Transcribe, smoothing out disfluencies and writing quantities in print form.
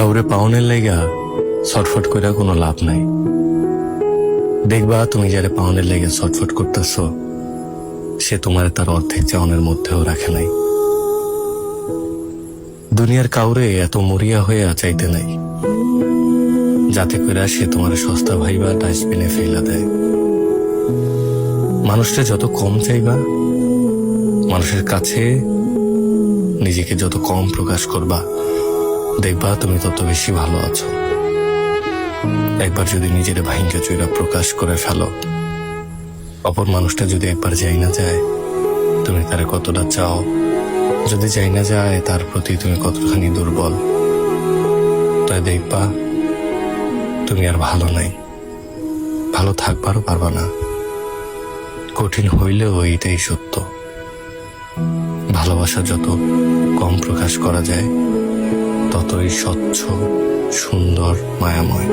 কাউরে পাওনের লাইগা ছটফট কইরা কোনো লাভ নাই। দেখবা তুমি যারে পাওনের লাইগা ছটফট করতেছ, সে তোমার তার অর্ধেক চাওনের মধ্যেও রাখে নাই। দুনিয়ার কাউরে এত মরিয়া হয়ে চাইতে নাই, যাতে করে সে তোমার সস্তা ভাইবা ডাস্টবিনে ফেলা দেয়। মানুষটা যত কম চাইবা, মানুষের কাছে নিজেকে যত কম প্রকাশ করবা, দেখবা তুমি তত বেশি ভালো আছো। একবার যদি নিজের ভাইঙ্গা চুইরা প্রকাশ করে ফেলো, অপর মানুষটা যদি একবার যাই না যায় তুমি তারে কতটা চাও, যদি যাই না যায় তার প্রতি তুমি কতখানি দুর্বল, তাই দেখবা তুমি আর ভালো নাই, ভালো থাকবারও পারবা না। কঠিন হইলেও এইটাই সত্য, ভালোবাসা যত কম প্রকাশ করা যায় ততই স্বচ্ছ, সুন্দর, মায়াময়।